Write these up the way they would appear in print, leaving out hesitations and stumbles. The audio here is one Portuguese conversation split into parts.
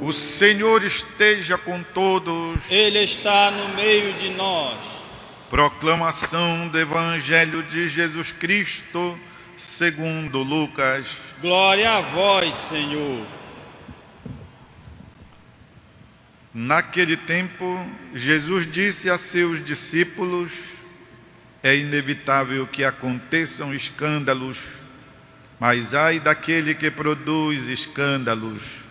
O Senhor esteja com todos. Ele está no meio de nós. Proclamação do Evangelho de Jesus Cristo, segundo Lucas. Glória a vós, Senhor. Naquele tempo, Jesus disse a seus discípulos: é inevitável que aconteçam escândalos, mas ai daquele que produz escândalos.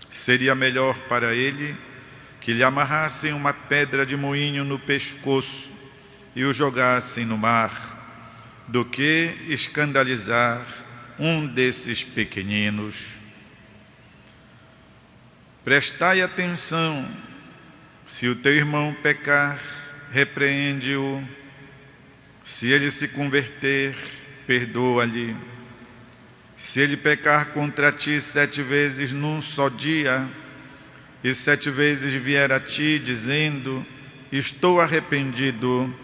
Seria melhor para ele que lhe amarrassem uma pedra de moinho no pescoço e o jogassem no mar, do que escandalizar um desses pequeninos. Prestai atenção: se o teu irmão pecar, repreende-o. Se ele se converter, perdoa-lhe. Se ele pecar contra ti 7 vezes num só dia, e 7 vezes vier a ti dizendo: estou arrependido,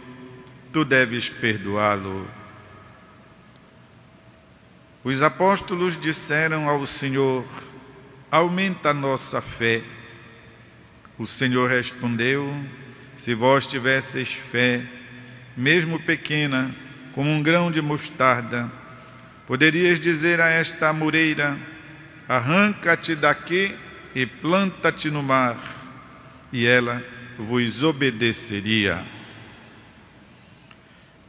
tu deves perdoá-lo. Os apóstolos disseram ao Senhor: aumenta a nossa fé. O Senhor respondeu: se vós tivesseis fé, mesmo pequena, como um grão de mostarda, poderias dizer a esta amoreira: arranca-te daqui e planta-te no mar, e ela vos obedeceria.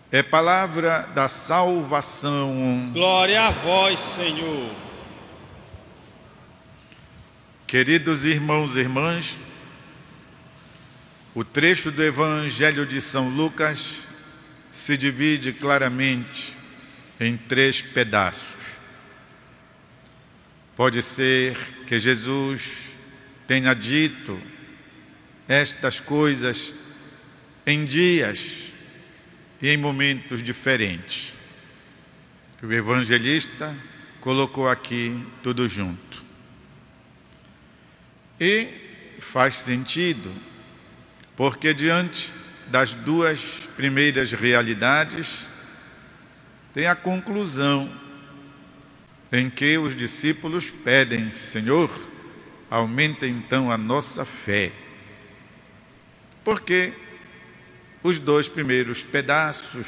É palavra da salvação. Glória a vós, Senhor. Queridos irmãos e irmãs, o trecho do Evangelho de São Lucas se divide claramente em 3 pedaços. Pode ser que Jesus tenha dito estas coisas em dias e em momentos diferentes. O evangelista colocou aqui tudo junto. E faz sentido, porque diante das 2 primeiras realidades, tem a conclusão em que os discípulos pedem: Senhor, aumenta então a nossa fé. Porque os 2 primeiros pedaços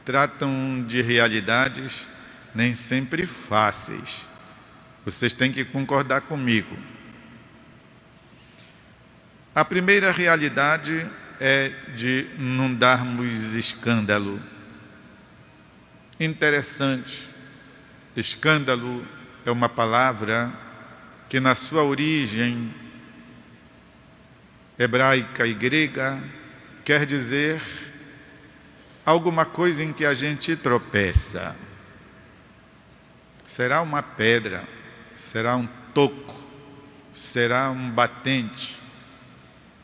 tratam de realidades nem sempre fáceis. Vocês têm que concordar comigo. A primeira realidade é de não darmos escândalo. Interessante, escândalo é uma palavra que na sua origem hebraica e grega quer dizer alguma coisa em que a gente tropeça. Será uma pedra, será um toco, será um batente,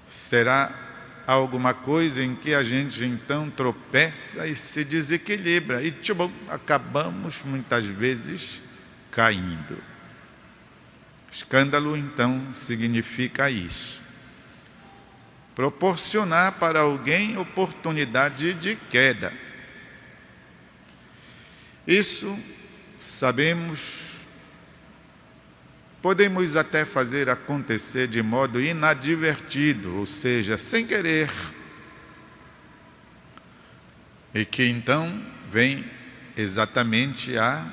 será alguma coisa em que a gente então tropeça e se desequilibra e acabamos muitas vezes caindo. Escândalo então significa isso: proporcionar para alguém oportunidade de queda. Isso sabemos, podemos até fazer acontecer de modo inadvertido, ou seja, sem querer, e que então vem exatamente a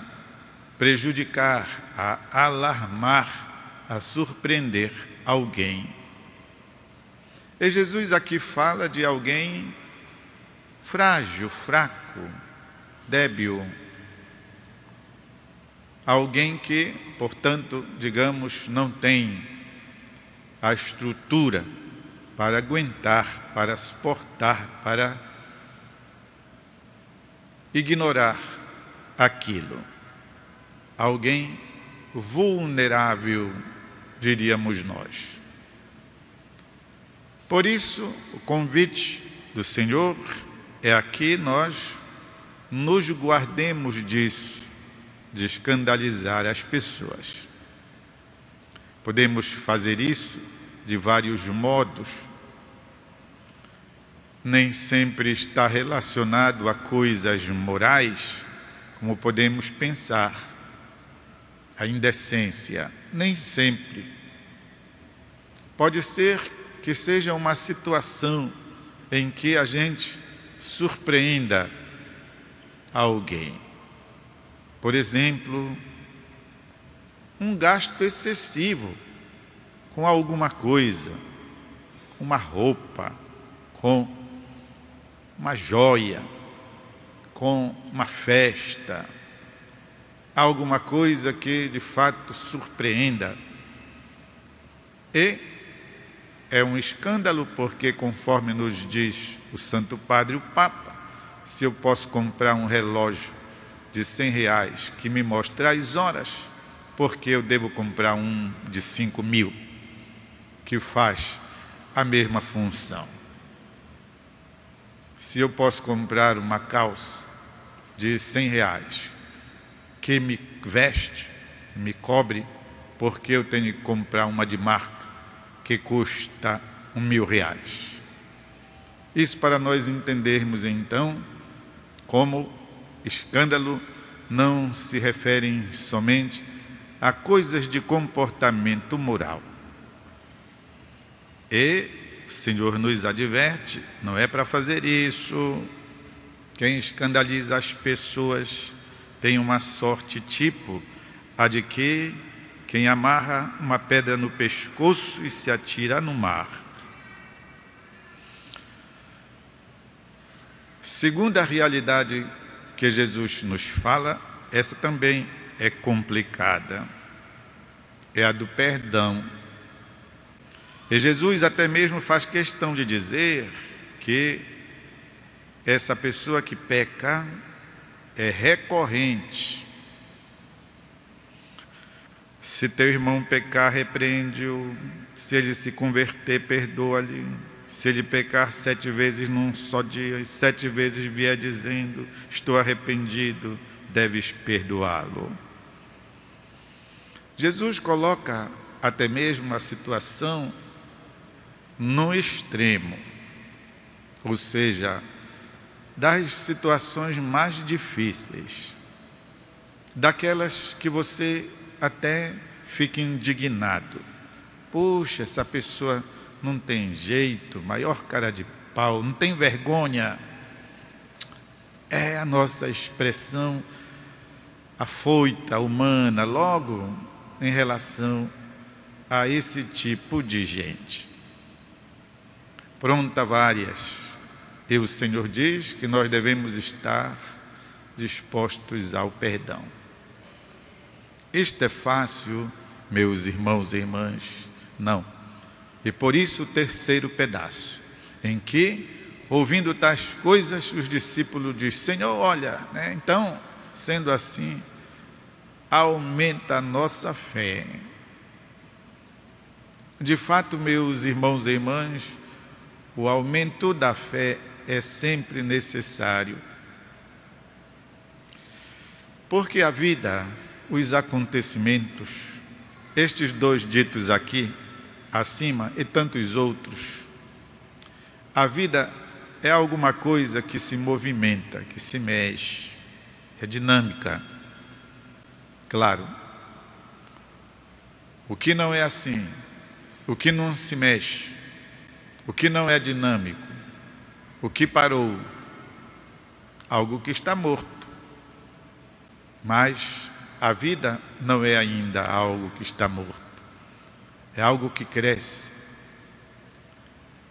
prejudicar, a alarmar, a surpreender alguém. E Jesus aqui fala de alguém frágil, fraco, débil, alguém que, portanto, digamos, não tem a estrutura para aguentar, para suportar, para ignorar aquilo. Alguém vulnerável, diríamos nós. Por isso, o convite do Senhor é aqui nós nos guardemos disso, de escandalizar as pessoas. Podemos fazer isso de vários modos. Nem sempre está relacionado a coisas morais, como podemos pensar. A indecência, nem sempre. Pode ser que seja uma situação em que a gente surpreenda alguém. Por exemplo, um gasto excessivo com alguma coisa, uma roupa, com uma joia, com uma festa, alguma coisa que de fato surpreenda. E é um escândalo porque, conforme nos diz o Santo Padre, o Papa, se eu posso comprar um relógio de R$100 que me mostra as horas, porque eu devo comprar um de 5.000 que faz a mesma função? Se eu posso comprar uma calça de R$100 que me veste, me cobre, porque eu tenho que comprar uma de marca que custa R$1.000. Isso para nós entendermos então como escândalo não se refere somente a coisas de comportamento moral. E o Senhor nos adverte, não é para fazer isso. Quem escandaliza as pessoas tem uma sorte tipo a de que quem amarra uma pedra no pescoço e se atira no mar. Segunda realidade que Jesus nos fala, essa também é complicada, é a do perdão. E Jesus até mesmo faz questão de dizer que essa pessoa que peca é recorrente. Se teu irmão pecar, repreende-o. Se ele se converter, perdoa-lhe. Se ele pecar 7 vezes num só dia, e 7 vezes vier dizendo, estou arrependido, deves perdoá-lo. Jesus coloca até mesmo a situação no extremo, ou seja, das situações mais difíceis, daquelas que você até fica indignado. Puxa, essa pessoa não tem jeito, maior cara de pau, não tem vergonha. É a nossa expressão afoita, humana, logo em relação a esse tipo de gente. Pronta várias. E o Senhor diz que nós devemos estar dispostos ao perdão. Isto é fácil, meus irmãos e irmãs? Não. E por isso o terceiro pedaço, em que, ouvindo tais coisas, os discípulos dizem, Senhor, olha, então, sendo assim, aumenta a nossa fé. De fato, meus irmãos e irmãs, o aumento da fé é sempre necessário. Porque a vida, os acontecimentos, estes 2 ditos aqui, acima, e tantos outros, a vida é alguma coisa que se movimenta, que se mexe, é dinâmica. Claro, o que não é assim, o que não se mexe, o que não é dinâmico, o que parou, algo que está morto. Mas a vida não é ainda algo que está morto, é algo que cresce,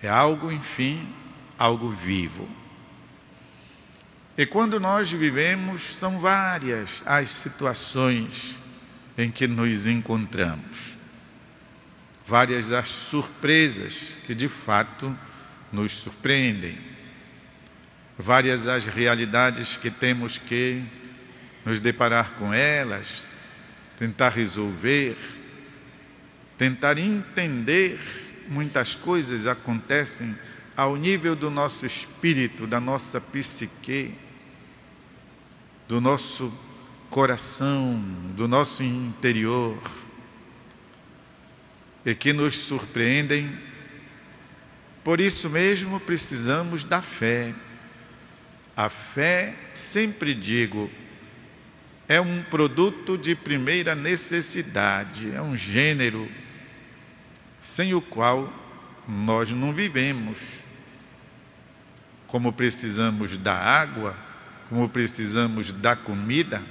é algo, enfim, algo vivo. E quando nós vivemos, são várias as situações em que nos encontramos, várias as surpresas que de fato nos surpreendem, várias as realidades que temos que nos deparar com elas, tentar resolver, tentar entender. Muitas coisas acontecem ao nível do nosso espírito, da nossa psique, do nosso coração, do nosso interior, e que nos surpreendem. Por isso mesmo precisamos da fé. A fé, sempre digo, é um produto de primeira necessidade, é um gênero. sem o qual nós não vivemos. Como precisamos da água, como precisamos da comida,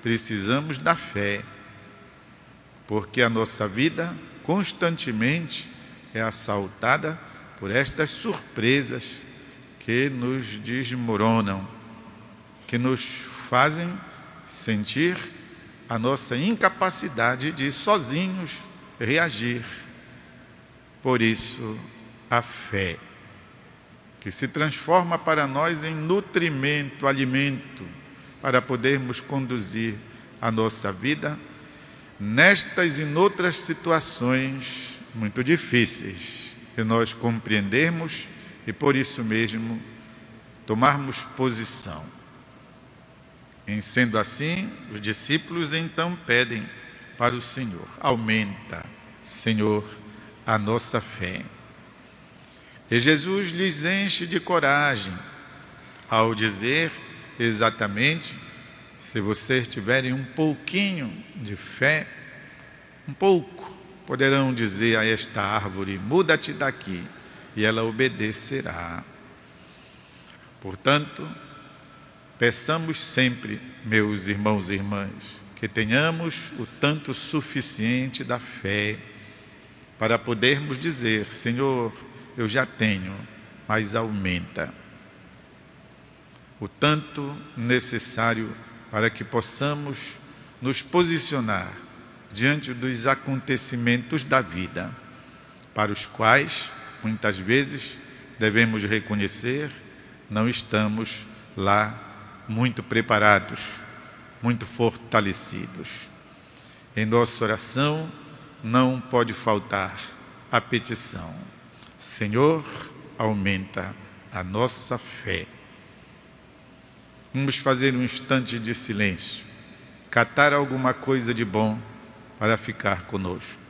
precisamos da fé, porque a nossa vida constantemente é assaltada por estas surpresas que nos desmoronam, que nos fazem sentir a nossa incapacidade de sozinhos reagir. Por isso, a fé, que se transforma para nós em nutrimento, alimento, para podermos conduzir a nossa vida nestas e noutras situações muito difíceis, que nós compreendermos e, por isso mesmo, tomarmos posição. Em sendo assim, os discípulos então pedem para o Senhor: aumenta, Senhor, a nossa fé. E Jesus lhes enche de coragem ao dizer exatamente: se vocês tiverem um pouquinho de fé, um pouco, poderão dizer a esta árvore: muda-te daqui, e ela obedecerá. Portanto, peçamos sempre, meus irmãos e irmãs, que tenhamos o tanto suficiente da fé para podermos dizer: Senhor, eu já tenho, mas aumenta. O tanto necessário para que possamos nos posicionar diante dos acontecimentos da vida, para os quais, muitas vezes, devemos reconhecer, não estamos lá muito preparados, muito fortalecidos. Em nossa oração não pode faltar a petição: Senhor, aumenta a nossa fé. Vamos fazer um instante de silêncio, catar alguma coisa de bom para ficar conosco.